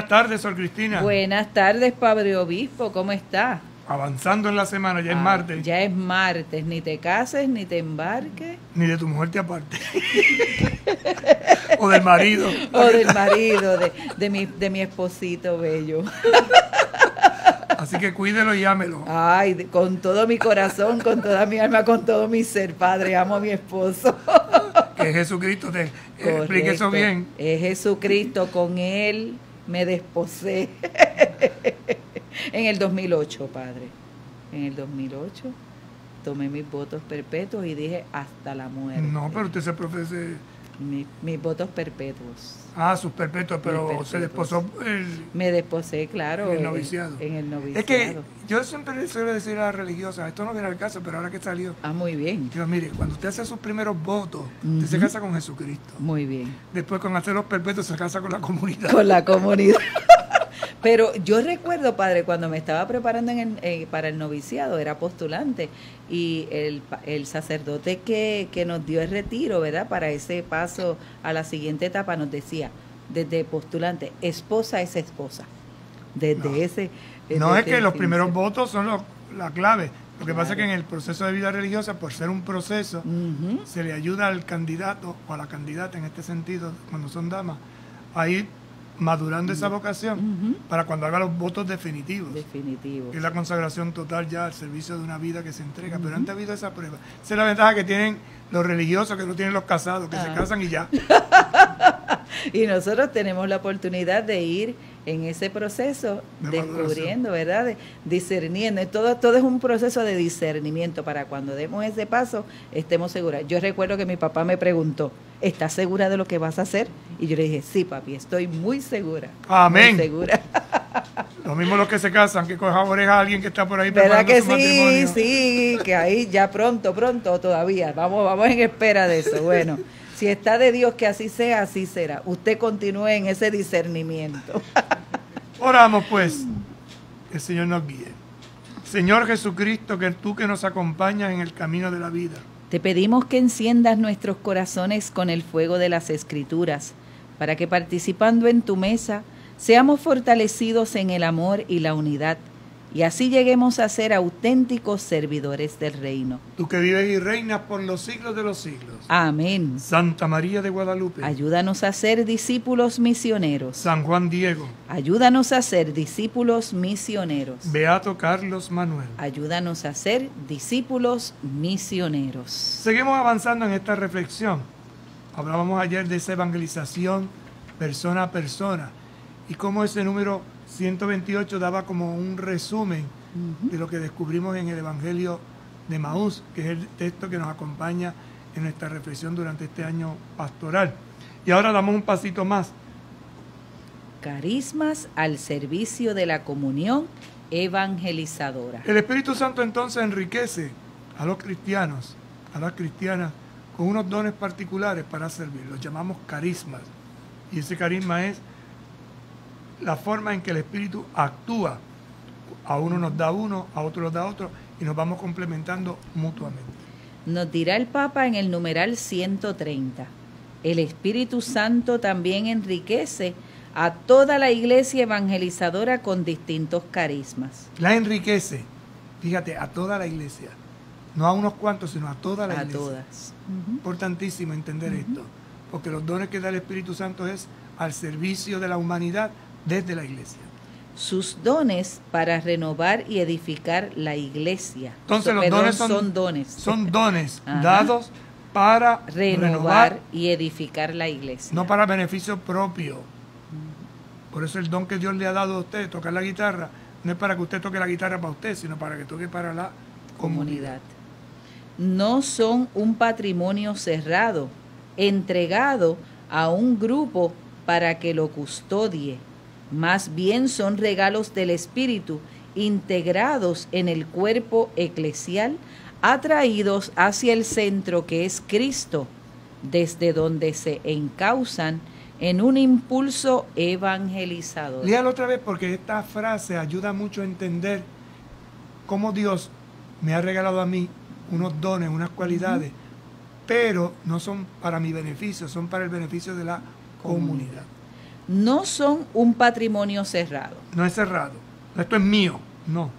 Buenas tardes, Sor Cristina. Buenas tardes, Padre Obispo, ¿cómo está? Avanzando en la semana, ya es martes. Ya es martes, ni te cases, ni te embarques. Ni de tu mujer te aparte. O del marido. O del marido, de mi esposito bello. Así que cuídelo y ámelo. Ay, con todo mi corazón, con toda mi alma, con todo mi ser, Padre, amo a mi esposo. Que Jesucristo te explique eso bien. Es Jesucristo, con Él me desposé. En el 2008, Padre. En el 2008 tomé mis votos perpetuos y dije hasta la muerte. No, pero usted se profesa. Mis votos perpetuos. Ah, sus perpetuos, pero se desposó. Me desposé, claro. En el noviciado. En el noviciado. Es que yo siempre le suelo decir a las religiosas, esto no viene al caso, pero ahora que salió. Ah, muy bien. Digo, mire, cuando usted hace sus primeros votos, usted se casa con Jesucristo. Muy bien. Después, con hacer los perpetuos, se casa con la comunidad. Con la comunidad. Pero yo recuerdo, Padre, cuando me estaba preparando para el noviciado, era postulante, y el sacerdote que nos dio el retiro, ¿verdad?, para ese paso a la siguiente etapa, nos decía, desde postulante, esposa es esposa. Desde ese... No es que los primeros votos son la clave. Lo que pasa es que en el proceso de vida religiosa, por ser un proceso, se le ayuda al candidato o a la candidata, en este sentido, cuando son damas, a ir madurando esa vocación para cuando haga los votos definitivos. Que es la consagración total ya al servicio de una vida que se entrega. Pero antes ha habido esa prueba. Esa es la ventaja que tienen los religiosos, que no tienen los casados, que se casan y ya. Y nosotros tenemos la oportunidad de ir en ese proceso descubriendo, ¿verdad? Discerniendo. Todo es un proceso de discernimiento para cuando demos ese paso estemos seguras. Yo recuerdo que mi papá me preguntó, ¿estás segura de lo que vas a hacer? Y yo le dije, sí, papi, estoy muy segura. Amén. Muy segura. Lo mismo los que se casan, que coja oreja a alguien que está por ahí ¿verdad preparando que su matrimonio. Sí, que ahí ya pronto todavía. Vamos en espera de eso. Bueno, si está de Dios que así sea, así será. Usted continúe en ese discernimiento. Oramos pues, que el Señor nos guíe. Señor Jesucristo, que tú que nos acompañas en el camino de la vida. Te pedimos que enciendas nuestros corazones con el fuego de las Escrituras, para que participando en tu mesa, seamos fortalecidos en el amor y la unidad, y así lleguemos a ser auténticos servidores del reino. Tú que vives y reinas por los siglos de los siglos. Amén. Santa María de Guadalupe. Ayúdanos a ser discípulos misioneros. San Juan Diego. Ayúdanos a ser discípulos misioneros. Beato Carlos Manuel. Ayúdanos a ser discípulos misioneros. Seguimos avanzando en esta reflexión. Hablábamos ayer de esa evangelización persona a persona y cómo ese número 128 daba como un resumen de lo que descubrimos en el Evangelio de Maús, que es el texto que nos acompaña en nuestra reflexión durante este año pastoral. Y ahora damos un pasito más. Carismas al servicio de la comunión evangelizadora. El Espíritu Santo entonces enriquece a los cristianos, a las cristianas, con unos dones particulares para servir. Los llamamos carismas. Y ese carisma es la forma en que el Espíritu actúa. A uno nos da uno, a otro nos da otro, y nos vamos complementando mutuamente. Nos dirá el Papa en el numeral 130. El Espíritu Santo también enriquece a toda la iglesia evangelizadora con distintos carismas. La enriquece, fíjate, a toda la iglesia. No a unos cuantos, sino a toda la iglesia. A todas. Importantísimo entender esto, porque los dones que da el Espíritu Santo es al servicio de la humanidad desde la iglesia. Sus dones para renovar y edificar la iglesia. Entonces los dones son dones. Son dones dados para renovar y edificar la iglesia. No para beneficio propio. Por eso el don que Dios le ha dado a usted, tocar la guitarra, no es para que usted toque la guitarra para usted, sino para que toque para la comunidad. No son un patrimonio cerrado, entregado a un grupo para que lo custodie. Más bien son regalos del Espíritu, integrados en el cuerpo eclesial, atraídos hacia el centro que es Cristo, desde donde se encausan en un impulso evangelizador. Léalo otra vez porque esta frase ayuda mucho a entender cómo Dios me ha regalado a mí unos dones, unas cualidades, pero no son para mi beneficio, son para el beneficio de la comunidad. no son un patrimonio cerrado. No es cerrado. Esto es mío. No.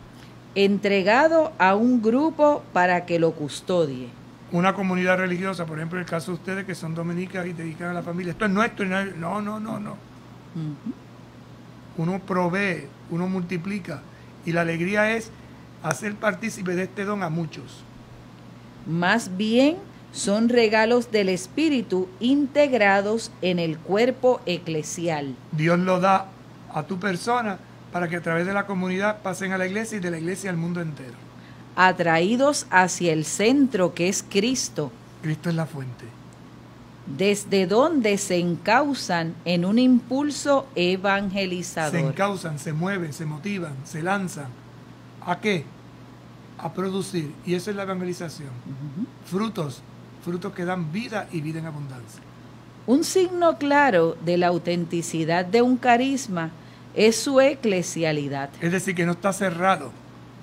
Entregado a un grupo para que lo custodie. Una comunidad religiosa, por ejemplo, en el caso de ustedes que son dominicas y dedican a la familia. Esto es nuestro. No. Uno provee, uno multiplica. Y la alegría es hacer partícipe de este don a muchos. Más bien son regalos del Espíritu integrados en el cuerpo eclesial. Dios lo da a tu persona para que a través de la comunidad pasen a la iglesia y de la iglesia al mundo entero. Atraídos hacia el centro que es Cristo. Cristo es la fuente. Desde donde se encausan en un impulso evangelizador. Se encausan, se mueven, se motivan, se lanzan. ¿A qué? A producir. Y eso es la evangelización. Frutos que dan vida y vida en abundancia. Un signo claro de la autenticidad de un carisma es su eclesialidad. Es decir, que no está cerrado,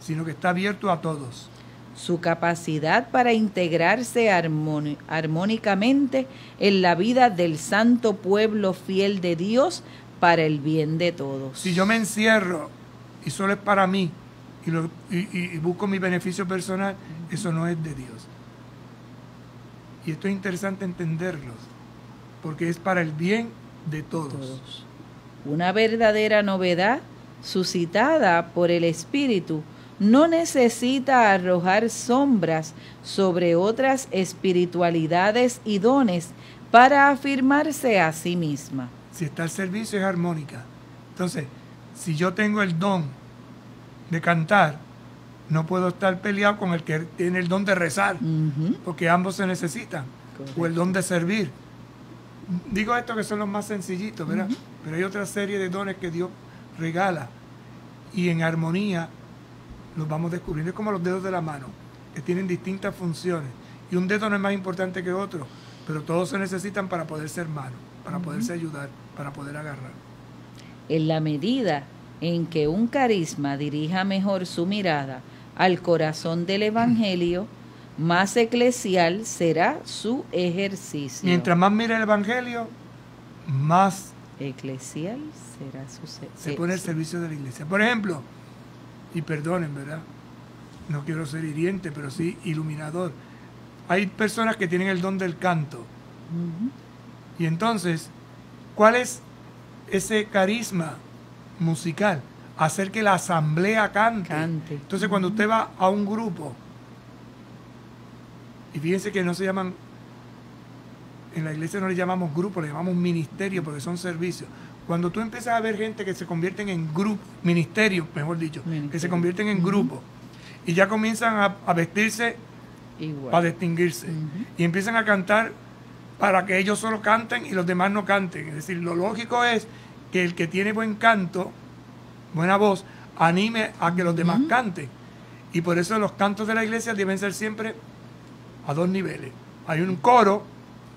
sino que está abierto a todos. Su capacidad para integrarse armónicamente en la vida del santo pueblo fiel de Dios para el bien de todos. Si yo me encierro y solo es para mí y busco mi beneficio personal, eso no es de Dios. Y esto es interesante entenderlo, porque es para el bien de todos. Una verdadera novedad suscitada por el Espíritu no necesita arrojar sombras sobre otras espiritualidades y dones para afirmarse a sí misma. Si está al servicio es armónica. Entonces, si yo tengo el don de cantar, no puedo estar peleado con el que tiene el don de rezar, porque ambos se necesitan. Correcto. O el don de servir. Digo esto que son los más sencillitos, ¿verdad? Pero hay otra serie de dones que Dios regala y en armonía los vamos descubriendo. Es como los dedos de la mano, que tienen distintas funciones. Y un dedo no es más importante que otro, pero todos se necesitan para poder ser mano, para poderse ayudar, para poder agarrar. En la medida en que un carisma dirija mejor su mirada al corazón del Evangelio, más eclesial será su ejercicio. Mientras más mira el Evangelio, más eclesial será su se pone al servicio de la iglesia. Por ejemplo, y perdonen, ¿verdad? No quiero ser hiriente, pero sí iluminador. Hay personas que tienen el don del canto. Y entonces, ¿cuál es ese carisma musical? Hacer que la asamblea cante. Entonces, cuando usted va a un grupo, y fíjense que no se llaman, en la iglesia no le llamamos grupo, le llamamos ministerio porque son servicios. Cuando tú empiezas a ver gente que se convierten en grupo, ministerio, mejor dicho, que se convierten en grupo, y ya comienzan a vestirse igual, para distinguirse, y empiezan a cantar para que ellos solo canten y los demás no canten. Es decir, lo lógico es que el que tiene buen canto, buena voz, anime a que los demás canten. Y por eso los cantos de la iglesia deben ser siempre a dos niveles. Hay un coro,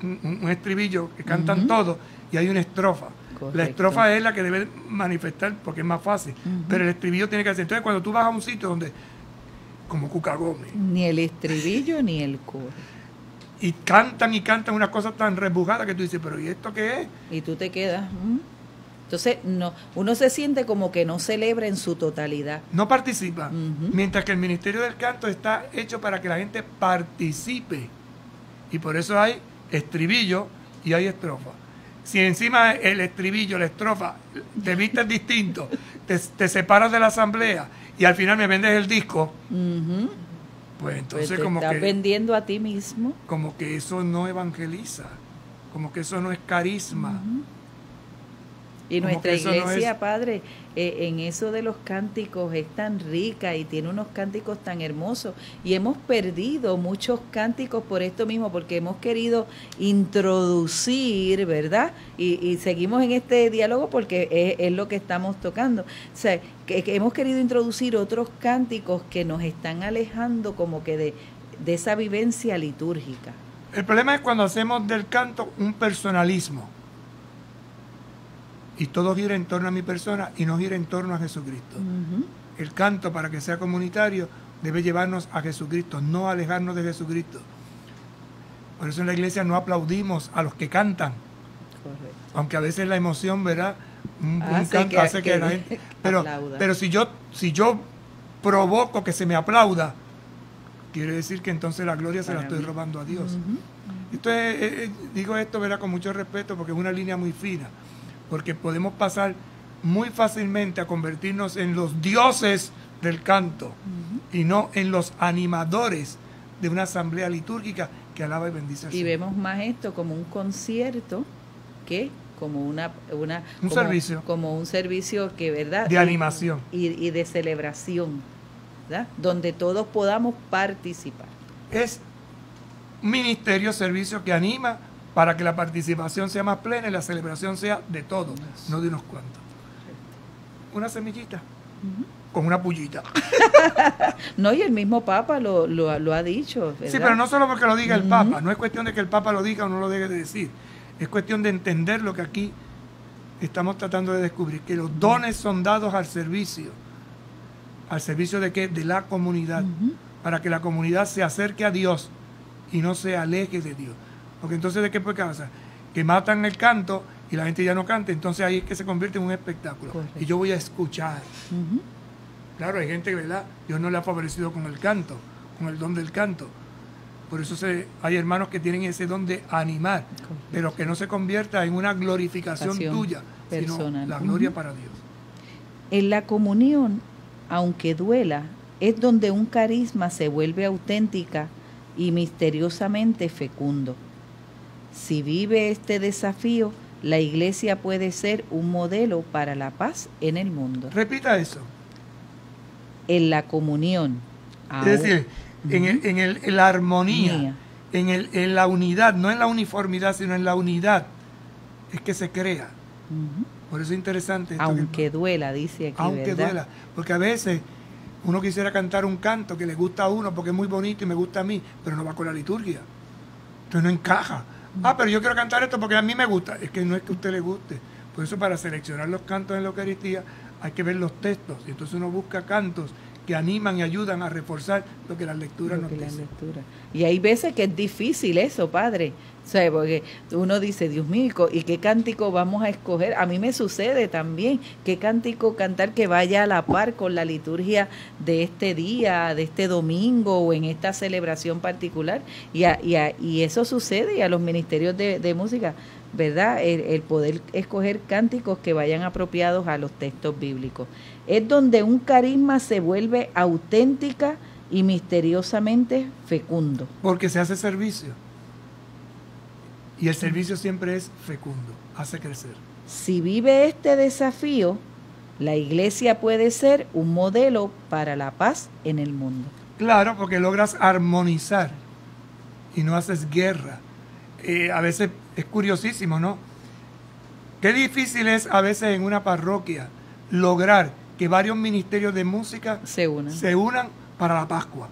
un estribillo que cantan todos, y hay una estrofa. Correcto. La estrofa es la que debe manifestar porque es más fácil, pero el estribillo tiene que hacer. Entonces, cuando tú vas a un sitio donde, como Cuca Gómez, ni el estribillo ni el coro, y cantan unas cosas tan rebujadas que tú dices, pero ¿y esto qué es? Y tú te quedas. Entonces, no, uno se siente como que no celebra en su totalidad. No participa. Mientras que el ministerio del canto está hecho para que la gente participe. Y por eso hay estribillo y hay estrofa. Si encima el estribillo, la estrofa, te vistes distinto, te separas de la asamblea y al final me vendes el disco, pues entonces pues te como estás que vendiendo a ti mismo. Como que eso no evangeliza, como que eso no es carisma. Y nuestra iglesia, Padre, en eso de los cánticos es tan rica y tiene unos cánticos tan hermosos. Y hemos perdido muchos cánticos por esto mismo, porque hemos querido introducir, ¿verdad? Y seguimos en este diálogo porque es lo que estamos tocando. O sea, que hemos querido introducir otros cánticos que nos están alejando como que de esa vivencia litúrgica. El problema es cuando hacemos del canto un personalismo. Y todo gira en torno a mi persona y no gira en torno a Jesucristo. El canto, para que sea comunitario, debe llevarnos a Jesucristo, no alejarnos de Jesucristo. Por eso en la iglesia no aplaudimos a los que cantan. Correcto. Aunque a veces la emoción, ¿verdad?, Un canto hace que la gente... Pero si yo provoco que se me aplauda, quiere decir que entonces la gloria se la estoy robando a Dios. Digo esto, ¿verdad?, con mucho respeto, porque es una línea muy fina, porque podemos pasar muy fácilmente a convertirnos en los dioses del canto y no en los animadores de una asamblea litúrgica que alaba y bendice al Señor. Y vemos más esto como un concierto que como un servicio, como un servicio que, ¿verdad?, de animación y de celebración, ¿verdad?, donde todos podamos participar. Es un ministerio, servicio que anima para que la participación sea más plena y la celebración sea de todos, no de unos cuantos. Una semillita con una pullita. No, y el mismo Papa lo ha dicho, ¿verdad? Sí, pero no solo porque lo diga el Papa, no es cuestión de que el Papa lo diga o no lo debe de decir, es cuestión de entender lo que aquí estamos tratando de descubrir, que los dones son dados al servicio de qué, de la comunidad, para que la comunidad se acerque a Dios y no se aleje de Dios. Porque entonces, ¿de qué puede pasar? Que matan el canto y la gente ya no canta, entonces ahí es que se convierte en un espectáculo. Correcto. Y yo voy a escuchar. Claro, hay gente que, ¿verdad?, Dios no le ha favorecido con el canto, con el don del canto. Por eso hay hermanos que tienen ese don de animar, pero que no se convierta en una glorificación tuya, personal, sino la gloria para Dios. En la comunión, aunque duela, es donde un carisma se vuelve auténtica y misteriosamente fecundo. Si vive este desafío, la Iglesia puede ser un modelo para la paz en el mundo. Repita eso. En la comunión. Es decir, en la armonía, en la unidad, no en la uniformidad, sino en la unidad, es que se crea. Por eso es interesante esto. Aunque duela, dice aquí, aunque ¿verdad? Duela, porque a veces uno quisiera cantar un canto que le gusta a uno porque es muy bonito y me gusta a mí, pero no va con la liturgia. Entonces no encaja. Pero yo quiero cantar esto porque a mí me gusta. Es que no es que a usted le guste. Por eso, para seleccionar los cantos en la Eucaristía hay que ver los textos. Y entonces uno busca cantos que animan y ayudan a reforzar lo que las lecturas nos dicen. Y hay veces que es difícil eso, padre. O sea, porque uno dice, Dios mío, ¿y qué cántico vamos a escoger? A mí me sucede también, ¿qué cántico cantar que vaya a la par con la liturgia de este día, de este domingo o en esta celebración particular? Y eso sucede, y a los ministerios de música, ¿verdad? El poder escoger cánticos que vayan apropiados a los textos bíblicos. Es donde un carisma se vuelve auténtica y misteriosamente fecundo. Porque se hace servicio. Y el servicio siempre es fecundo, hace crecer. Si vive este desafío, la Iglesia puede ser un modelo para la paz en el mundo. Claro, porque logras armonizar y no haces guerra. A veces es curiosísimo, ¿no? Qué difícil es a veces en una parroquia lograr que varios ministerios de música se unan para la Pascua.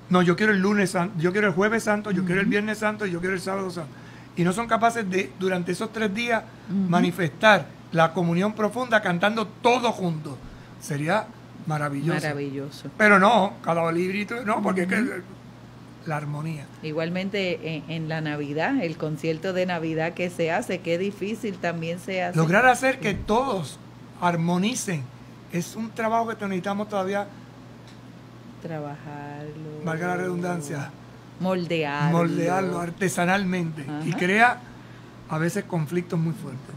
No, yo quiero el lunes santo, yo quiero el jueves santo, yo quiero el viernes santo y yo quiero el sábado santo. Y no son capaces de, durante esos 3 días, manifestar la comunión profunda cantando todos juntos. Sería maravilloso. Maravilloso. Pero no, cada librito, no, porque es que la armonía. Igualmente en la Navidad, el concierto de Navidad que se hace, qué difícil también se hace. Lograr hacer que todos armonicen es un trabajo que necesitamos todavía trabajarlo. Valga la redundancia. Moldearlo artesanalmente. Y crea a veces conflictos muy fuertes.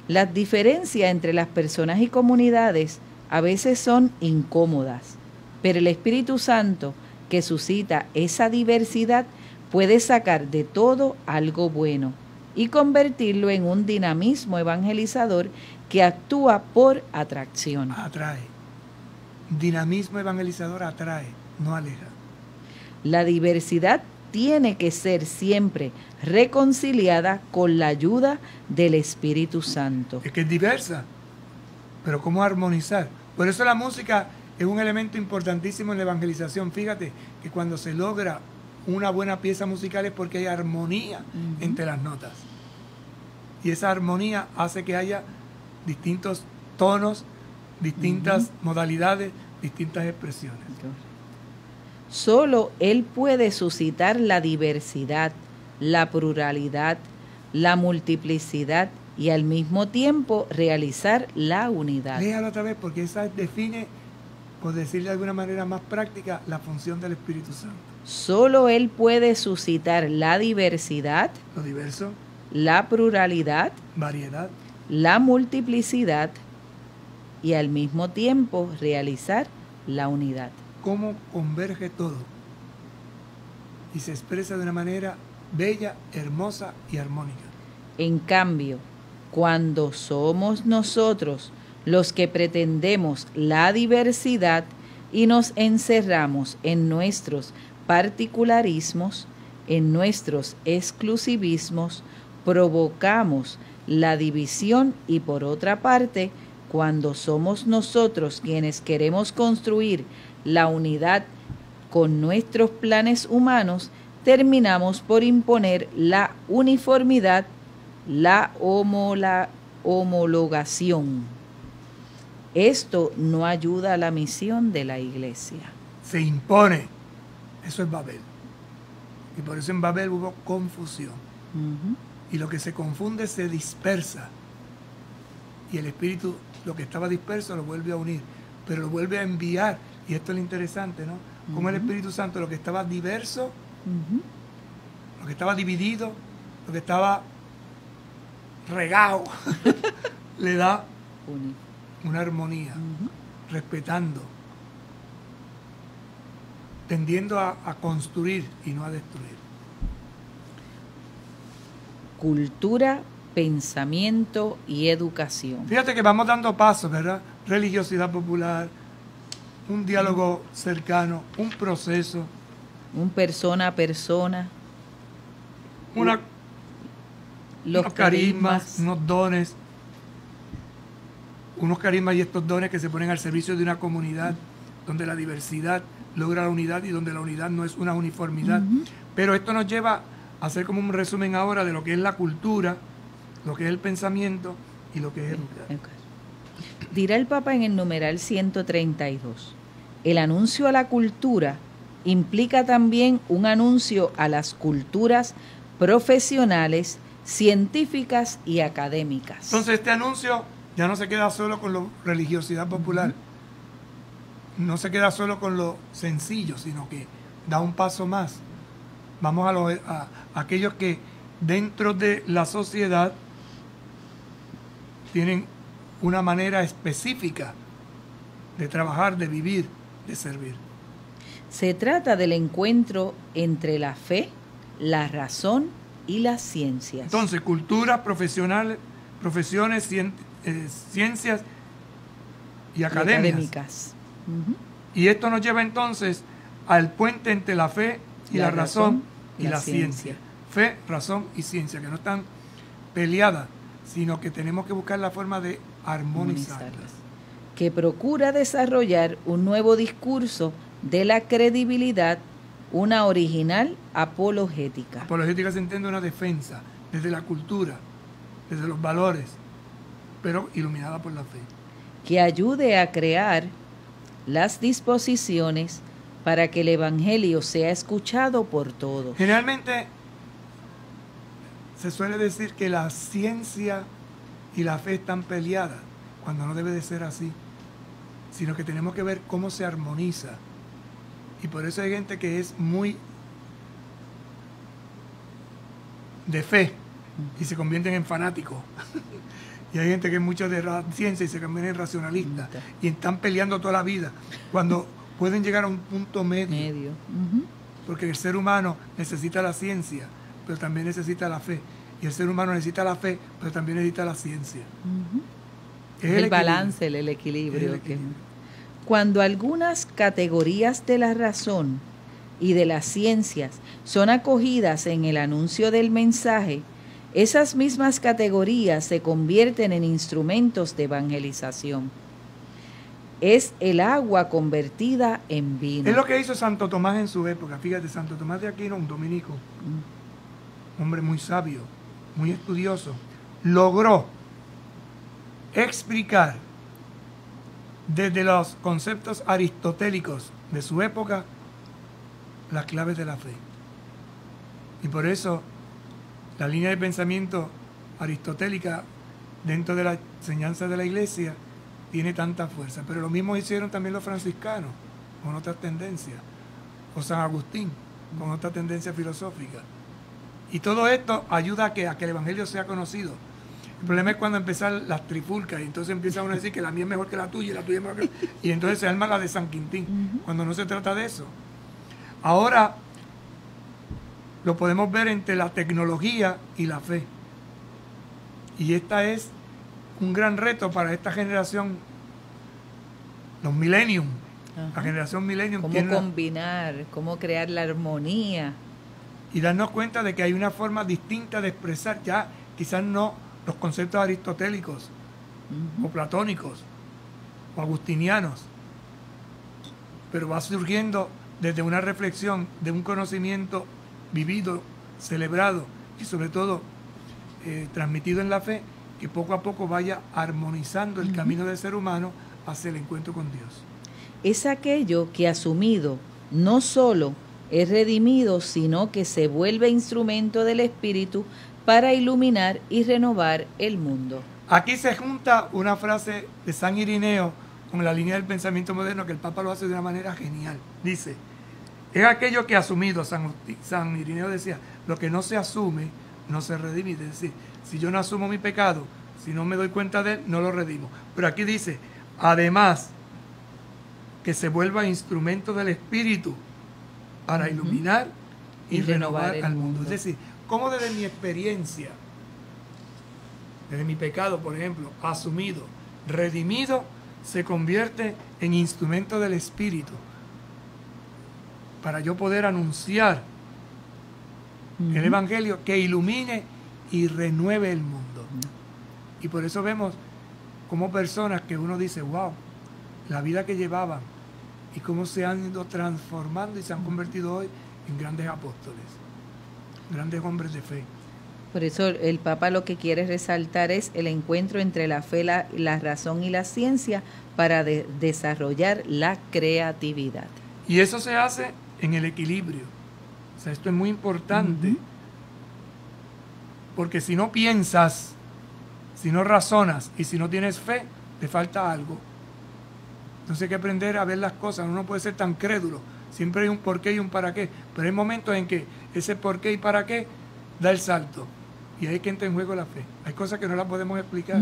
Las diferencias entre las personas y comunidades a veces son incómodas, pero el Espíritu Santo que suscita esa diversidad puede sacar de todo algo bueno y convertirlo en un dinamismo evangelizador que actúa por atracción. Atrae. Dinamismo evangelizador atrae, no aleja. La diversidad tiene que ser siempre reconciliada con la ayuda del Espíritu Santo. Es que es diversa, pero ¿cómo armonizar? Por eso la música es un elemento importantísimo en la evangelización. Fíjate que cuando se logra una buena pieza musical es porque hay armonía entre las notas. Y esa armonía hace que haya distintos tonos, distintas modalidades, distintas expresiones. Solo Él puede suscitar la diversidad, la pluralidad, la multiplicidad y al mismo tiempo realizar la unidad. Léalo otra vez porque esa define, por decirlo de alguna manera más práctica, la función del Espíritu Santo. Solo Él puede suscitar la diversidad, Lo diverso, la pluralidad, variedad, la multiplicidad y al mismo tiempo realizar la unidad. cómo converge todo y se expresa de una manera bella, hermosa y armónica. En cambio, cuando somos nosotros los que pretendemos la diversidad y nos encerramos en nuestros particularismos, en nuestros exclusivismos, provocamos la división y por otra parte, cuando somos nosotros quienes queremos construir la unidad con nuestros planes humanos, terminamos por imponer la uniformidad, la homologación. Esto no ayuda a la misión de la Iglesia. Se impone. Eso es Babel. Y por eso en Babel hubo confusión. Y lo que se confunde se dispersa. Y el Espíritu, lo que estaba disperso, lo vuelve a unir. Pero lo vuelve a enviar. Y esto es lo interesante, ¿no? Como el Espíritu Santo, lo que estaba diverso, lo que estaba dividido, lo que estaba regado, le da una armonía, respetando, tendiendo a construir y no a destruir. Cultura, pensamiento y educación. Fíjate que vamos dando pasos, ¿verdad? Religiosidad popular, un diálogo cercano, un proceso. Un persona a persona. Unos carismas, unos dones. Unos carismas y estos dones que se ponen al servicio de una comunidad donde la diversidad logra la unidad y donde la unidad no es una uniformidad. Pero esto nos lleva a hacer como un resumen ahora de lo que es la cultura, lo que es el pensamiento y lo que es educar. Dirá el Papa en el numeral 132, el anuncio a la cultura implica también un anuncio a las culturas profesionales, científicas y académicas. Entonces este anuncio ya no se queda solo con la religiosidad popular, no se queda solo con lo sencillo, sino que da un paso más. Vamos a aquellos que dentro de la sociedad tienen una manera específica de trabajar, de vivir, de servir. Se trata del encuentro entre la fe, la razón y las ciencias. Entonces, cultura, profesionales, profesiones, ciencias y académicas. Y esto nos lleva entonces al puente entre la fe y la razón y la ciencia. Fe, razón y ciencia, que no están peleadas, sino que tenemos que buscar la forma de armonizarlas. Que procura desarrollar un nuevo discurso de la credibilidad, una original apologética. Apologética se entiende una defensa desde la cultura, desde los valores, pero iluminada por la fe. Que ayude a crear las disposiciones para que el Evangelio sea escuchado por todos. Generalmente se suele decir que la ciencia y la fe están peleadas, cuando no debe de ser así, sino que tenemos que ver cómo se armoniza. Y por eso hay gente que es muy de fe y se convierten en fanáticos. Y hay gente que es mucho de ciencia y se convierten en racionalistas. Y están peleando toda la vida, cuando pueden llegar a un punto medio. Porque el ser humano necesita la ciencia, pero también necesita la fe. Y el ser humano necesita la fe, pero también necesita la ciencia. Es el balance, el equilibrio. Cuando algunas categorías de la razón y de las ciencias son acogidas en el anuncio del mensaje, esas mismas categorías se convierten en instrumentos de evangelización. Es el agua convertida en vino. Es lo que hizo Santo Tomás en su época. Fíjate, Santo Tomás de Aquino, un dominico, hombre muy sabio, muy estudioso, logró explicar desde los conceptos aristotélicos de su época las claves de la fe. Y por eso la línea de pensamiento aristotélica dentro de la enseñanza de la iglesia tiene tanta fuerza. Pero lo mismo hicieron también los franciscanos, con otras tendencias, o San Agustín, con otra tendencia filosófica. Y todo esto ayuda a que el Evangelio sea conocido. El problema es cuando empiezan las trifulcas y entonces empieza uno a decir que la mía es mejor que la tuya y la tuya es mejor que la... Y entonces se arma la de San Quintín, cuando no se trata de eso. Ahora lo podemos ver entre la tecnología y la fe. Y esta es un gran reto para esta generación, los millennium. La generación millennium. Cómo combinar, cómo crear la armonía. Y darnos cuenta de que hay una forma distinta de expresar ya, quizás no los conceptos aristotélicos, o platónicos, o agustinianos, pero va surgiendo desde una reflexión, de un conocimiento vivido, celebrado y sobre todo transmitido en la fe, que poco a poco vaya armonizando el camino del ser humano hacia el encuentro con Dios. Es aquello que asumido no solo es redimido, sino que se vuelve instrumento del Espíritu para iluminar y renovar el mundo. Aquí se junta una frase de San Irineo con la línea del pensamiento moderno, que el Papa lo hace de una manera genial. Dice, es aquello que asumido, San Irineo decía, lo que no se asume no se redime. Es decir, si yo no asumo mi pecado, si no me doy cuenta de él, no lo redimo. Pero aquí dice, además, que se vuelva instrumento del Espíritu para iluminar y renovar al mundo. Es decir, como desde mi experiencia, desde mi pecado, por ejemplo, asumido, redimido, se convierte en instrumento del Espíritu para yo poder anunciar el Evangelio que ilumine y renueve el mundo. Y por eso vemos como personas que uno dice, wow, la vida que llevaban y cómo se han ido transformando y se han convertido hoy en grandes apóstoles, grandes hombres de fe. Por eso el Papa lo que quiere resaltar es el encuentro entre la fe, la razón y la ciencia para desarrollar la creatividad. Y eso se hace en el equilibrio. O sea, esto es muy importante, porque si no piensas, si no razonas y si no tienes fe, te falta algo. Entonces hay que aprender a ver las cosas. Uno no puede ser tan crédulo. Siempre hay un porqué y un para qué. Pero hay momentos en que ese porqué y para qué da el salto. Y ahí es que entra en juego la fe. Hay cosas que no las podemos explicar.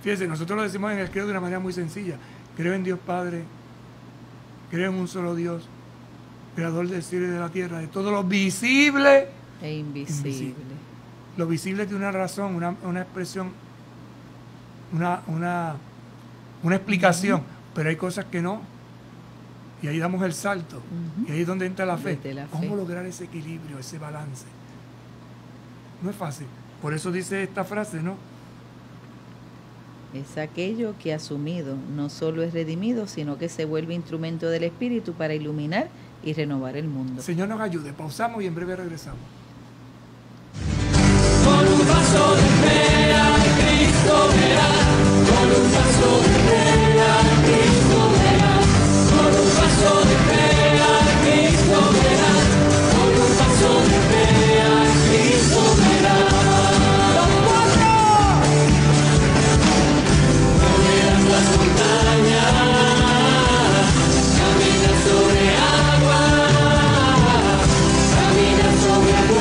Fíjense, nosotros lo decimos en el credo de una manera muy sencilla. Creo en Dios Padre. Creo en un solo Dios, creador del cielo y de la tierra, de todo lo visible e invisible. Lo visible tiene una razón, una expresión, una explicación, pero hay cosas que no. Y ahí damos el salto. Y ahí es donde entra la fe. ¿Cómo lograr ese equilibrio, ese balance? No es fácil. Por eso dice esta frase, ¿no? Es aquello que asumido no solo es redimido, sino que se vuelve instrumento del Espíritu para iluminar y renovar el mundo. Señor nos ayude. Pausamos y en breve regresamos. Con un paso de fe a Cristo verás, con un paso de fe a Cristo verás, con un paso de fe a Cristo verás, con un paso de fe a Cristo verás. ¡Los cuatro! Moverás las montañas, caminas sobre agua, caminas sobre agua.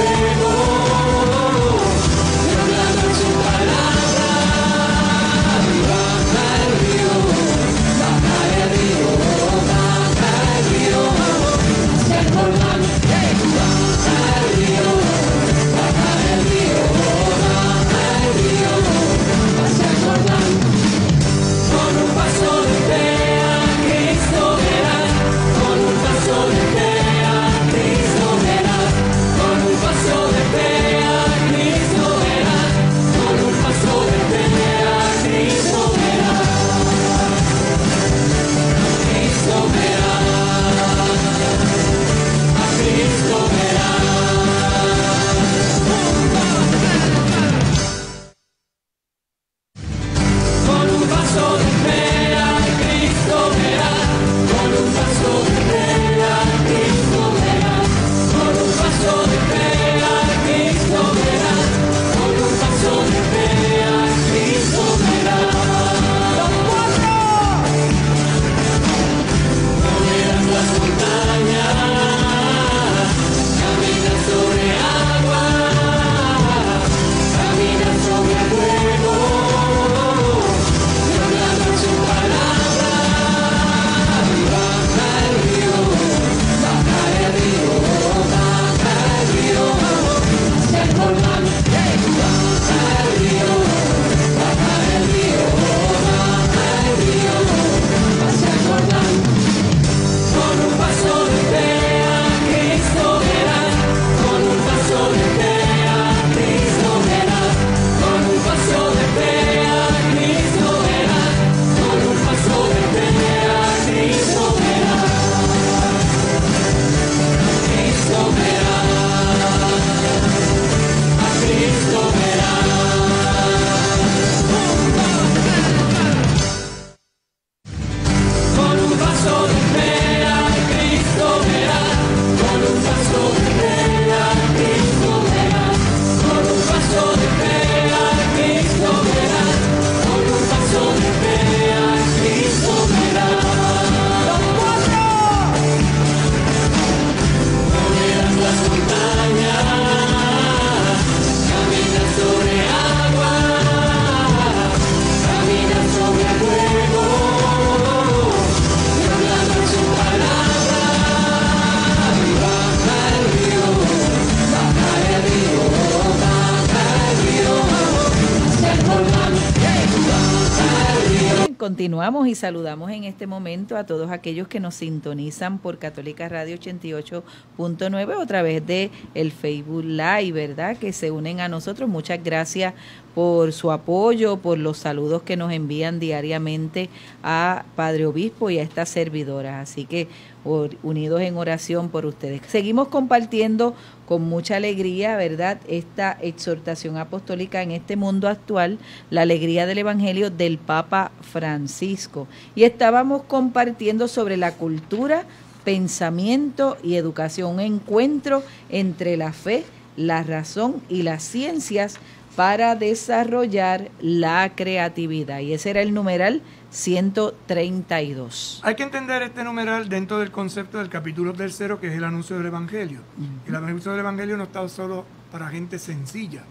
Continuamos y saludamos en este momento a todos aquellos que nos sintonizan por Católica Radio 88.9 o a través de el Facebook Live, ¿verdad? Que se unen a nosotros. Muchas gracias por su apoyo, por los saludos que nos envían diariamente a Padre Obispo y a estas servidoras. Así que unidos en oración por ustedes. Seguimos compartiendo con mucha alegría, ¿verdad?, esta exhortación apostólica en este mundo actual, la alegría del Evangelio del Papa Francisco. Y estábamos compartiendo sobre la cultura, pensamiento y educación, un encuentro entre la fe, la razón y las ciencias para desarrollar la creatividad. Y ese era el numeral 132. Hay que entender este numeral dentro del concepto del capítulo 3, que es el anuncio del Evangelio. El anuncio del Evangelio no está solo para gente sencilla,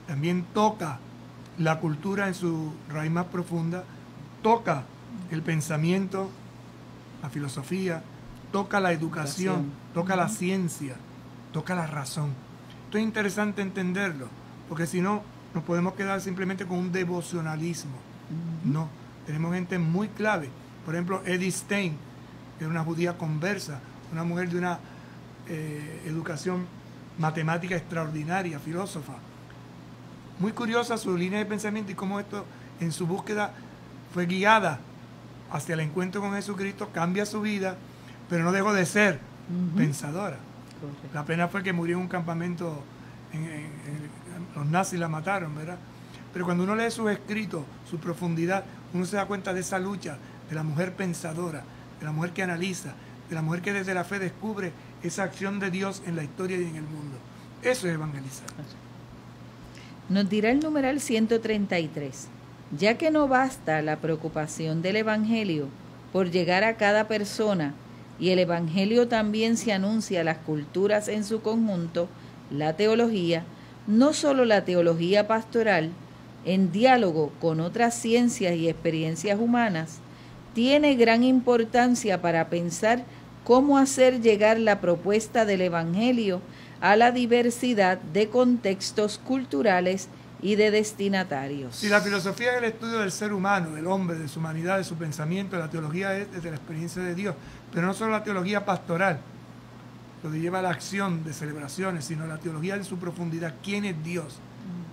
también toca la cultura en su raíz más profunda, toca el pensamiento, la filosofía, toca la educación, toca la ciencia, toca la razón. Esto es interesante entenderlo, porque si no, nos podemos quedar simplemente con un devocionalismo. No, tenemos gente muy clave. Por ejemplo, Edith Stein, que era una judía conversa, una mujer de una educación matemática extraordinaria, filósofa. Muy curiosa su línea de pensamiento y cómo esto en su búsqueda fue guiada hacia el encuentro con Jesucristo, cambia su vida, pero no dejó de ser pensadora. Correcto. La pena fue que murió en un campamento, los nazis la mataron, ¿verdad? Pero cuando uno lee sus escritos, su profundidad, uno se da cuenta de esa lucha de la mujer pensadora, de la mujer que analiza, de la mujer que desde la fe descubre esa acción de Dios en la historia y en el mundo. Eso es evangelizar. Nos dirá el numeral 133. Ya que no basta la preocupación del Evangelio por llegar a cada persona, y el Evangelio también se anuncia a las culturas en su conjunto, la teología, no solo la teología pastoral, en diálogo con otras ciencias y experiencias humanas, tiene gran importancia para pensar cómo hacer llegar la propuesta del Evangelio a la diversidad de contextos culturales y de destinatarios. Si la filosofía es el estudio del ser humano, del hombre, de su humanidad, de su pensamiento, la teología es desde la experiencia de Dios, pero no solo la teología pastoral, lo que lleva a la acción de celebraciones, sino la teología en su profundidad. ¿Quién es Dios?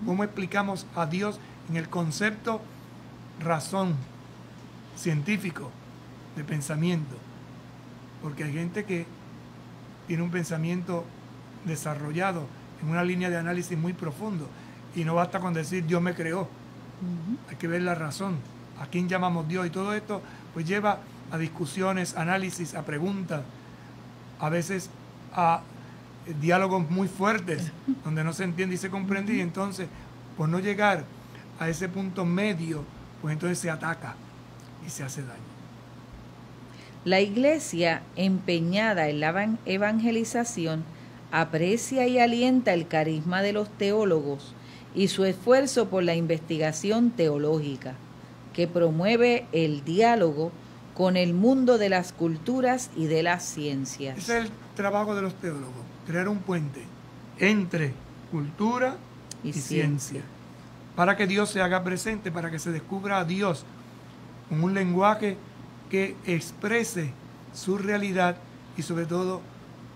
¿Cómo explicamos a Dios en el concepto razón, científico, de pensamiento? Porque hay gente que tiene un pensamiento desarrollado en una línea de análisis muy profundo y no basta con decir Dios me creó. Hay que ver la razón, a quién llamamos Dios, y todo esto pues lleva a discusiones, análisis, a preguntas, a veces a diálogos muy fuertes donde no se entiende y se comprende, y entonces por no llegar a ese punto medio, pues entonces se ataca y se hace daño. La Iglesia, empeñada en la evangelización, aprecia y alienta el carisma de los teólogos y su esfuerzo por la investigación teológica, que promueve el diálogo con el mundo de las culturas y de las ciencias. Ese es el trabajo de los teólogos, crear un puente entre cultura y ciencia, para que Dios se haga presente, para que se descubra a Dios con un lenguaje que exprese su realidad y sobre todo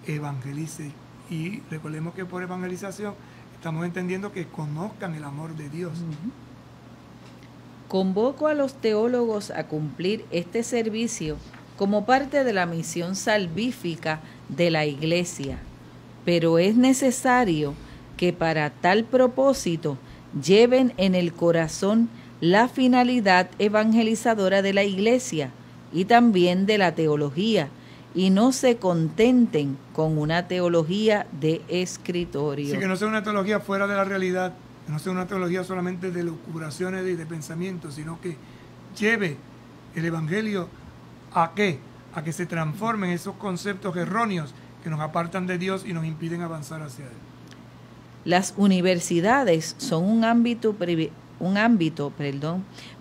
evangelice. Y recordemos que por evangelización estamos entendiendo que conozcan el amor de Dios. Convoco a los teólogos a cumplir este servicio como parte de la misión salvífica de la Iglesia, pero es necesario que para tal propósito lleven en el corazón la finalidad evangelizadora de la Iglesia y también de la teología, y no se contenten con una teología de escritorio. Sí, que no sea una teología fuera de la realidad, que no sea una teología solamente de lucubraciones y de pensamientos, sino que lleve el Evangelio ¿a qué? A que se transformen esos conceptos erróneos que nos apartan de Dios y nos impiden avanzar hacia Él. Las universidades son un ámbito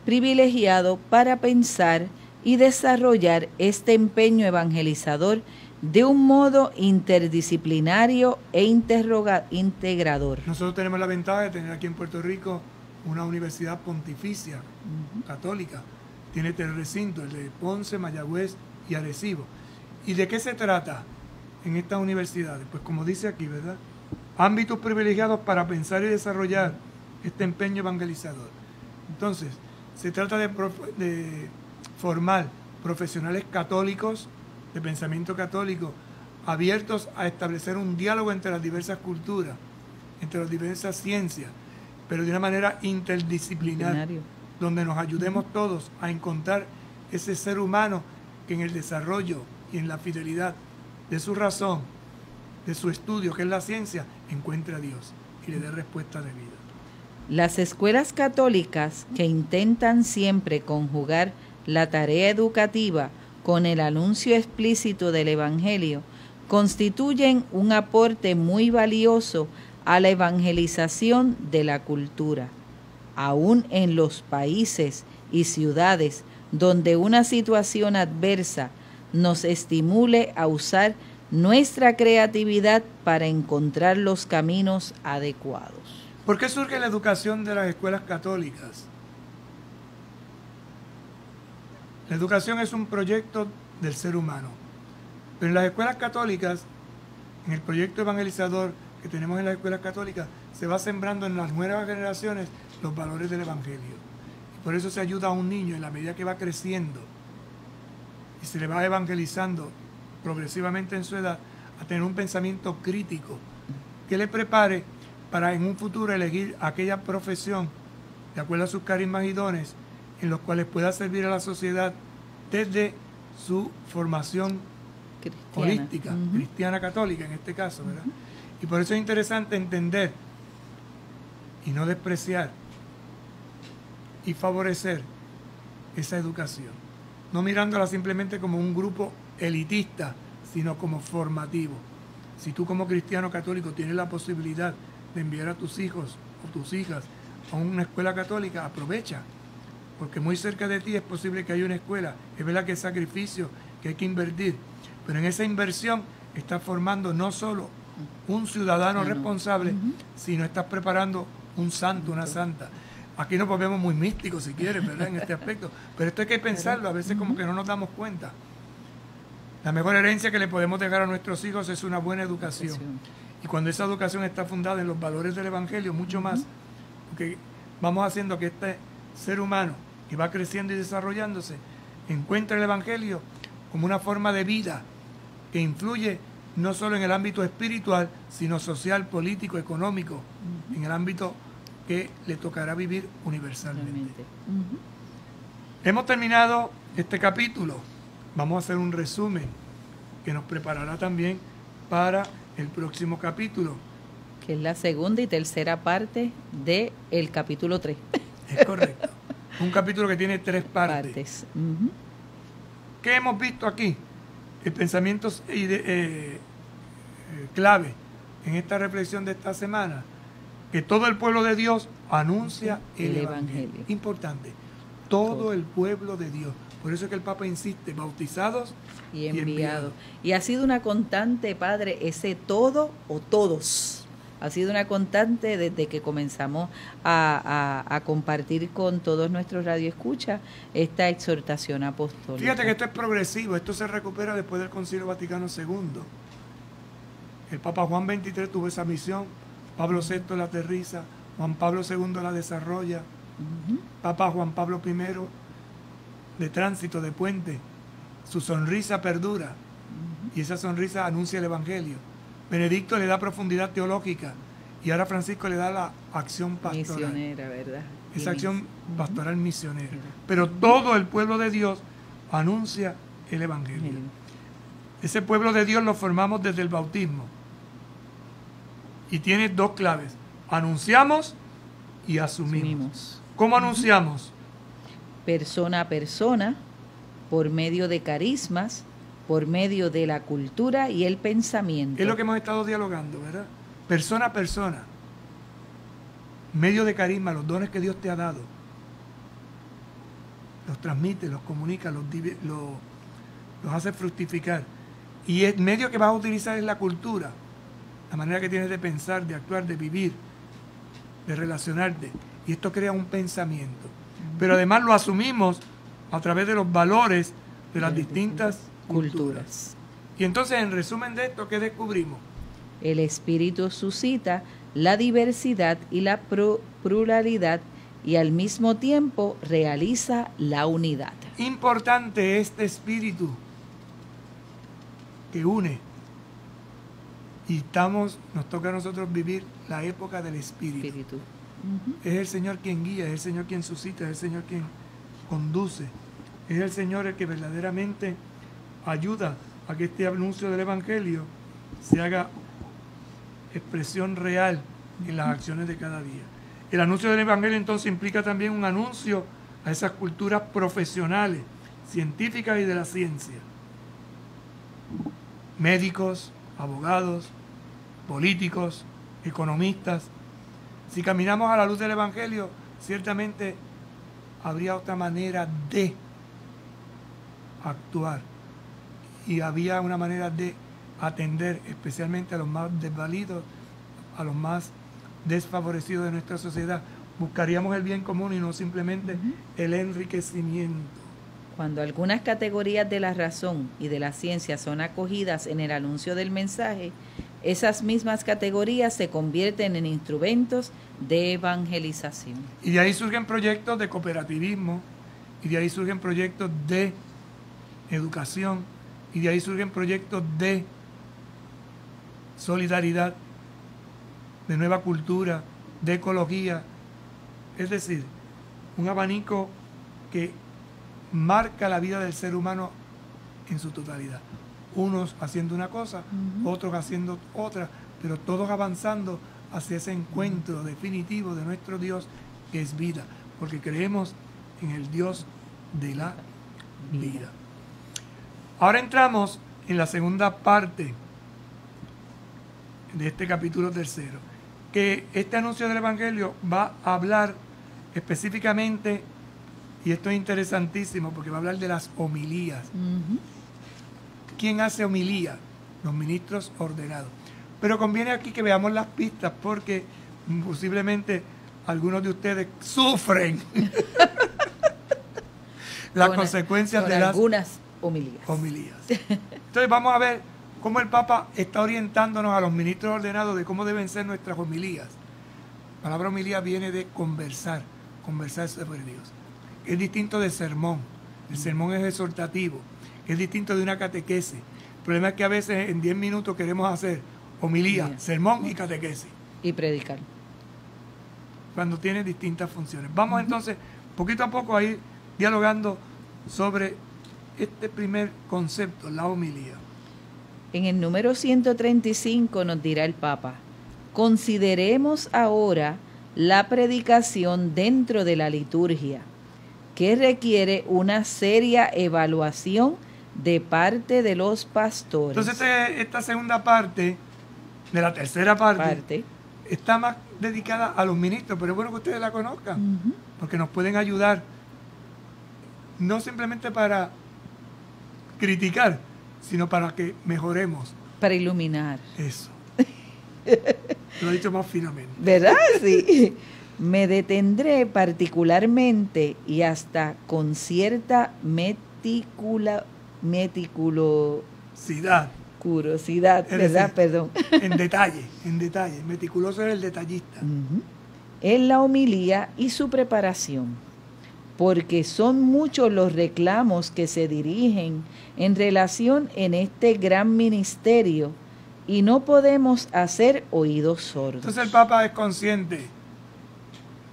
privilegiado para pensar y desarrollar este empeño evangelizador de un modo interdisciplinario e integrador. Nosotros tenemos la ventaja de tener aquí en Puerto Rico una universidad pontificia, católica, tiene 3 recintos, el de Ponce, Mayagüez y Arecibo. ¿Y de qué se trata en estas universidades? Pues como dice aquí, ¿verdad? Ámbitos privilegiados para pensar y desarrollar este empeño evangelizador. Entonces, se trata de formar profesionales católicos, de pensamiento católico, abiertos a establecer un diálogo entre las diversas culturas, entre las diversas ciencias, pero de una manera interdisciplinar, donde nos ayudemos todos a encontrar ese ser humano que en el desarrollo y en la fidelidad de su razón, de su estudio, que es la ciencia, encuentre a Dios y le dé respuesta de vida. Las escuelas católicas, que intentan siempre conjugar la tarea educativa con el anuncio explícito del Evangelio, constituyen un aporte muy valioso a la evangelización de la cultura. Aún en los países y ciudades donde una situación adversa nos estimule a usar nuestra creatividad para encontrar los caminos adecuados. ¿Por qué surge la educación de las escuelas católicas? La educación es un proyecto del ser humano, pero en las escuelas católicas, en el proyecto evangelizador que tenemos en las escuelas católicas, se va sembrando en las nuevas generaciones los valores del Evangelio. Y por eso se ayuda a un niño en la medida que va creciendo y se le va evangelizando progresivamente en su edad a tener un pensamiento crítico que le prepare para en un futuro elegir aquella profesión de acuerdo a sus carismas y dones en los cuales pueda servir a la sociedad desde su formación holística, cristiana católica en este caso, ¿verdad? Y por eso es interesante entender y no despreciar y favorecer esa educación, no mirándola simplemente como un grupo elitista, sino como formativo. Si tú como cristiano católico tienes la posibilidad de enviar a tus hijos o tus hijas a una escuela católica, aprovecha, porque muy cerca de ti es posible que haya una escuela. Es verdad que es sacrificio, que hay que invertir, pero en esa inversión estás formando no solo un ciudadano responsable, sino estás preparando un santo, una santa. Aquí nos volvemos muy místicos si quieres, ¿verdad? En este aspecto, pero esto hay que pensarlo, a veces como que no nos damos cuenta. La mejor herencia que le podemos dejar a nuestros hijos es una buena educación. Y cuando esa educación está fundada en los valores del Evangelio, mucho más, porque vamos haciendo que este ser humano que va creciendo y desarrollándose encuentre el Evangelio como una forma de vida que influye no solo en el ámbito espiritual, sino social, político, económico, en el ámbito que le tocará vivir universalmente. Hemos terminado este capítulo. Vamos a hacer un resumen que nos preparará también para el próximo capítulo. Que es la segunda y tercera parte del capítulo 3. Es correcto. Un capítulo que tiene 3 partes. ¿Qué hemos visto aquí? El pensamiento clave en esta reflexión de esta semana, que todo el pueblo de Dios anuncia el Evangelio. Importante, todo el pueblo de Dios. Por eso es que el Papa insiste, bautizados y enviados. Y ha sido una constante, Padre, ese todo o todos. Ha sido una constante desde que comenzamos a compartir con todos nuestros radioescuchas esta exhortación apostólica. Fíjate que esto es progresivo, esto se recupera después del Concilio Vaticano II. El Papa Juan XXIII tuvo esa misión, Pablo VI la aterriza, Juan Pablo II la desarrolla, Papa Juan Pablo I de tránsito, de puente, su sonrisa perdura y esa sonrisa anuncia el Evangelio. Benedicto le da profundidad teológica y ahora Francisco le da la acción pastoral. Misionera, ¿verdad? Esa acción pastoral misionera. Pero todo el pueblo de Dios anuncia el Evangelio. Ese pueblo de Dios lo formamos desde el bautismo. Y tiene 2 claves. Anunciamos y asumimos. ¿Cómo anunciamos? Persona a persona, por medio de carismas, por medio de la cultura y el pensamiento. Es lo que hemos estado dialogando, ¿verdad? Persona a persona, medio de carisma, los dones que Dios te ha dado. Los transmite, los comunica, los hace fructificar. Y el medio que vas a utilizar es la cultura, la manera que tienes de pensar, de actuar, de vivir, de relacionarte. Y esto crea un pensamiento. Pero además lo asumimos a través de los valores de las De distintas culturas. culturas. Y entonces, en resumen de esto, ¿qué descubrimos? El espíritu suscita la diversidad y la pluralidad y al mismo tiempo realiza la unidad. Importante este espíritu que une. Y nos toca a nosotros vivir la época del espíritu. Espíritu. Es el Señor quien guía, es el Señor quien suscita, es el Señor quien conduce. Es el Señor el que verdaderamente ayuda a que este anuncio del Evangelio se haga expresión real en las acciones de cada día. El anuncio del Evangelio entonces implica también un anuncio a esas culturas profesionales, científicas y de la ciencia. Médicos, abogados, políticos, economistas. Si caminamos a la luz del Evangelio, ciertamente habría otra manera de actuar y había una manera de atender especialmente a los más desvalidos, a los más desfavorecidos de nuestra sociedad. Buscaríamos el bien común y no simplemente el enriquecimiento. Cuando algunas categorías de la razón y de la ciencia son acogidas en el anuncio del mensaje, esas mismas categorías se convierten en instrumentos de evangelización. Y de ahí surgen proyectos de cooperativismo, y de ahí surgen proyectos de educación, y de ahí surgen proyectos de solidaridad, de nueva cultura, de ecología. Es decir, un abanico que marca la vida del ser humano en su totalidad. Unos haciendo una cosa, otros haciendo otra, pero todos avanzando hacia ese encuentro definitivo de nuestro Dios, que es vida, porque creemos en el Dios de la vida. Ahora entramos en la segunda parte de este capítulo 3, que este anuncio del Evangelio va a hablar específicamente, y esto es interesantísimo porque va a hablar de las homilías. ¿Quién hace homilía? Los ministros ordenados. Pero conviene aquí que veamos las pistas porque posiblemente algunos de ustedes sufren las consecuencias de las algunas homilías. Entonces vamos a ver cómo el Papa está orientándonos a los ministros ordenados de cómo deben ser nuestras homilías. La palabra homilía viene de conversar sobre Dios. Es distinto de sermón. El sermón es exhortativo. Es distinto de una catequesis. El problema es que a veces en 10 minutos queremos hacer homilía, sermón y catequesis. Y predicar. Cuando tiene distintas funciones. Vamos entonces, poquito a poco, a ir dialogando sobre este primer concepto, la homilía. En el número 135 nos dirá el Papa: consideremos ahora la predicación dentro de la liturgia, que requiere una seria evaluación de parte de los pastores. Entonces esta segunda parte, de la tercera parte, está más dedicada a los ministros, pero es bueno que ustedes la conozcan, porque nos pueden ayudar, no simplemente para criticar, sino para que mejoremos. Para iluminar. Eso. Lo he dicho más finamente. ¿Verdad? Sí. Me detendré particularmente y hasta con cierta curiosidad, ¿verdad? decir, Perdón. En detalle. Meticuloso es el detallista. En la homilía y su preparación, porque son muchos los reclamos que se dirigen en relación en este gran ministerio y no podemos hacer oídos sordos. Entonces el Papa es consciente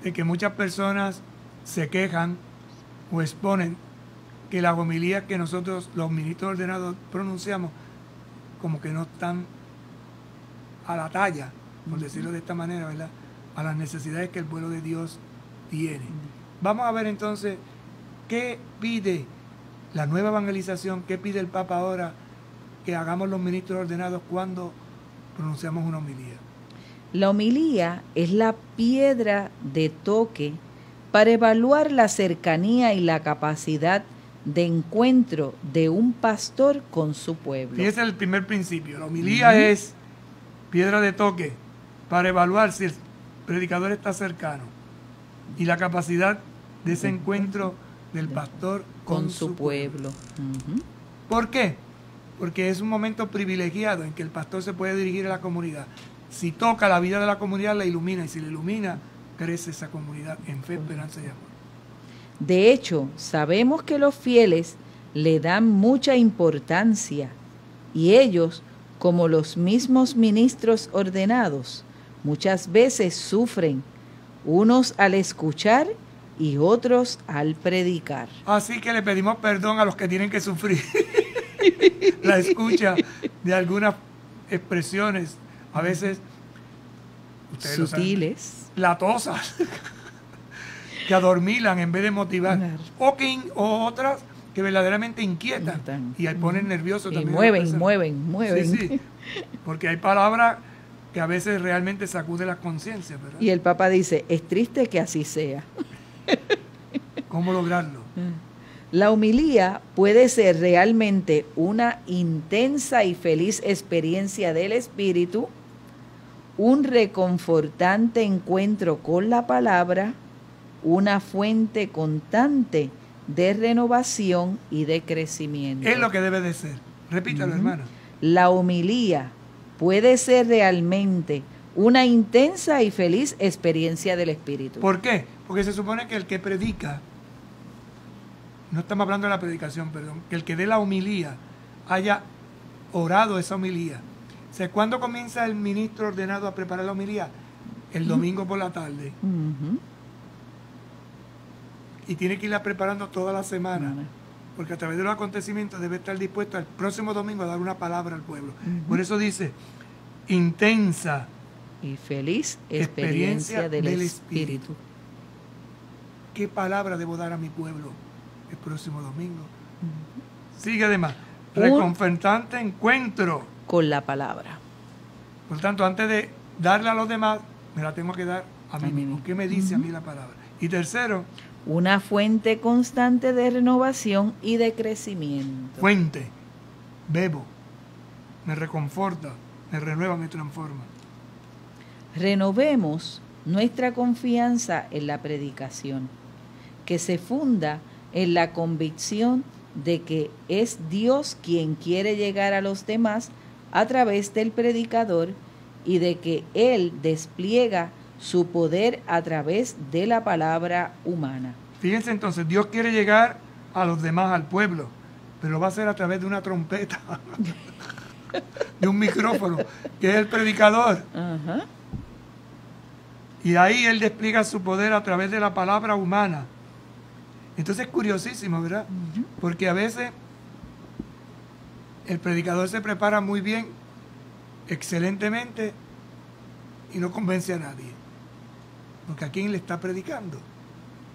de que muchas personas se quejan o exponen que las homilías que nosotros, los ministros ordenados, pronunciamos, como que no están a la talla, por decirlo de esta manera, ¿verdad?, a las necesidades que el pueblo de Dios tiene. Vamos a ver entonces qué pide la nueva evangelización, qué pide el Papa ahora que hagamos los ministros ordenados cuando pronunciamos una homilía. La homilía es la piedra de toque para evaluar la cercanía y la capacidad de encuentro de un pastor con su pueblo. Y ese es el primer principio. La homilía es piedra de toque para evaluar si el predicador está cercano y la capacidad de ese encuentro del pastor con su pueblo. Ujú. ¿Por qué? Porque es un momento privilegiado en que el pastor se puede dirigir a la comunidad. Si toca la vida de la comunidad, la ilumina, y si la ilumina, crece esa comunidad en fe, esperanza y amor. De hecho, sabemos que los fieles le dan mucha importancia y ellos, como los mismos ministros ordenados, muchas veces sufren, unos al escuchar y otros al predicar. Así que le pedimos perdón a los que tienen que sufrir la escucha de algunas expresiones, a veces ustedes lo saben, Sutiles. latosas, que adormilan en vez de motivar, Claro. o otras que verdaderamente inquietan y ponen nerviosos Y también. mueven. Sí, sí, porque hay palabras que a veces realmente sacuden la conciencia, ¿verdad? Y el Papa dice, es triste que así sea. ¿Cómo lograrlo? La homilía puede ser realmente una intensa y feliz experiencia del espíritu, un reconfortante encuentro con la palabra, una fuente constante de renovación y de crecimiento. Es lo que debe de ser. Repítalo, hermana. La homilía puede ser realmente una intensa y feliz experiencia del espíritu. ¿Por qué? Porque se supone que el que predica, no estamos hablando de la predicación, perdón, que el que dé la homilía haya orado esa homilía. O sea, ¿cuándo comienza el ministro ordenado a preparar la homilía? El domingo por la tarde. Ujú. Y tiene que irla preparando toda la semana. Porque a través de los acontecimientos debe estar dispuesto el próximo domingo a dar una palabra al pueblo. Por eso dice, intensa Y feliz experiencia del espíritu. ¿Qué palabra debo dar a mi pueblo el próximo domingo? Sigue además, reconfortante encuentro Con la palabra. Por tanto, antes de darle a los demás, me la tengo que dar a mí mismo. ¿Qué me dice a mí la palabra? Y tercero, Una fuente constante de renovación y de crecimiento. fuente, bebo, me reconforta, me renueva, me transforma. Renovemos nuestra confianza en la predicación, que se funda en la convicción de que es Dios quien quiere llegar a los demás a través del predicador y de que Él despliega su poder a través de la palabra humana. Fíjense entonces, Dios quiere llegar a los demás, al pueblo, pero lo va a hacer a través de una trompeta, de un micrófono, que es el predicador. Ajá. Y ahí Él despliega su poder a través de la palabra humana. Entonces es curiosísimo, ¿verdad? Porque a veces el predicador se prepara muy bien, excelentemente, y no convence a nadie. Porque ¿a quién le está predicando?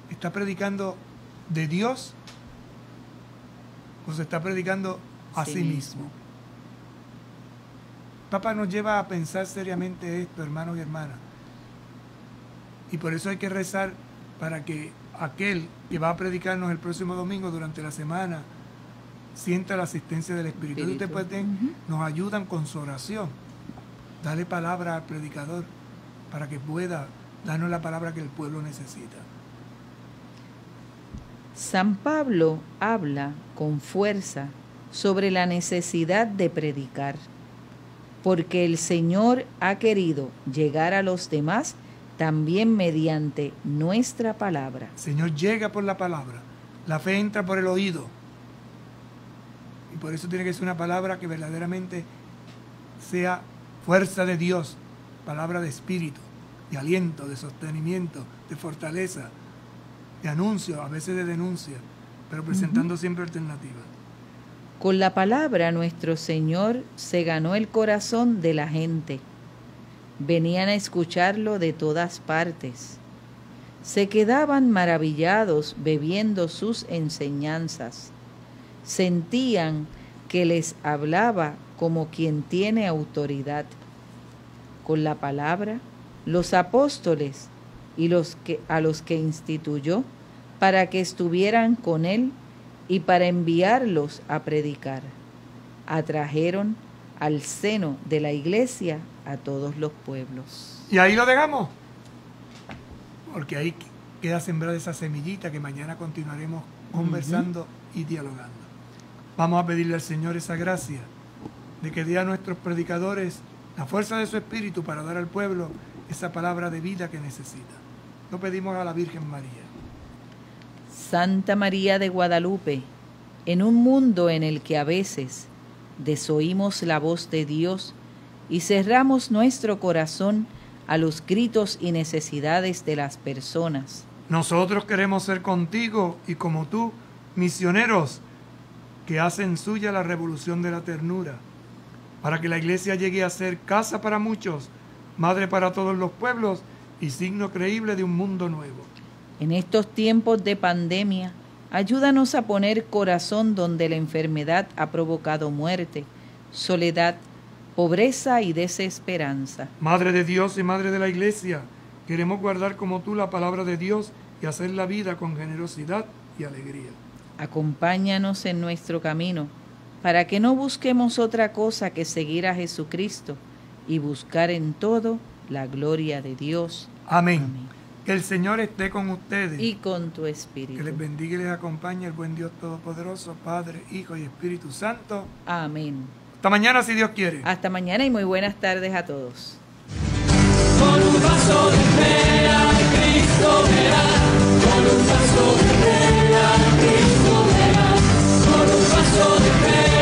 ¿Está predicando de Dios o se está predicando a sí mismo? Papá nos lleva a pensar seriamente esto, hermanos y hermanas. Y por eso hay que rezar para que aquel que va a predicarnos el próximo domingo durante la semana sienta la asistencia del Espíritu. Ustedes nos ayudan con su oración. Dale palabra al predicador para que pueda darnos la palabra que el pueblo necesita. San Pablo habla con fuerza sobre la necesidad de predicar, porque el Señor ha querido llegar a los demás también mediante nuestra palabra. El Señor llega por la palabra. La fe entra por el oído. Y por eso tiene que ser una palabra que verdaderamente sea fuerza de Dios, palabra de espíritu, de aliento, de sostenimiento, de fortaleza, de anuncio, a veces de denuncia, pero presentando siempre alternativas. Con la palabra nuestro Señor se ganó el corazón de la gente. Venían a escucharlo de todas partes. Se quedaban maravillados bebiendo sus enseñanzas. Sentían que les hablaba como quien tiene autoridad. Con la palabra, los apóstoles y a los que instituyó para que estuvieran con él y para enviarlos a predicar, atrajeron al seno de la iglesia a todos los pueblos. Y ahí lo dejamos, porque ahí queda sembrada esa semillita que mañana continuaremos conversando y dialogando. Vamos a pedirle al Señor esa gracia de que dé a nuestros predicadores la fuerza de su espíritu para dar al pueblo esa palabra de vida que necesita. Lo pedimos a la Virgen María. Santa María de Guadalupe, en un mundo en el que a veces desoímos la voz de Dios y cerramos nuestro corazón a los gritos y necesidades de las personas, Nosotros queremos ser contigo y como tú, misioneros que hacen suya la revolución de la ternura, para que la iglesia llegue a ser casa para muchos, madre para todos los pueblos y signo creíble de un mundo nuevo. en estos tiempos de pandemia, ayúdanos a poner corazón donde la enfermedad ha provocado muerte, soledad, pobreza y desesperanza. Madre de Dios y Madre de la Iglesia, queremos guardar como tú la palabra de Dios y hacer la vida con generosidad y alegría. Acompáñanos en nuestro camino, para que no busquemos otra cosa que seguir a Jesucristo y buscar en todo la gloria de Dios. Amén. Amén. Que el Señor esté con ustedes. Y con tu espíritu. Que les bendiga y les acompañe el buen Dios Todopoderoso, Padre, Hijo y Espíritu Santo. Amén. Hasta mañana si Dios quiere. Hasta mañana y muy buenas tardes a todos. Con un paso de fe a Cristo verás, con un paso de fe a Cristo verás, con un paso de fe.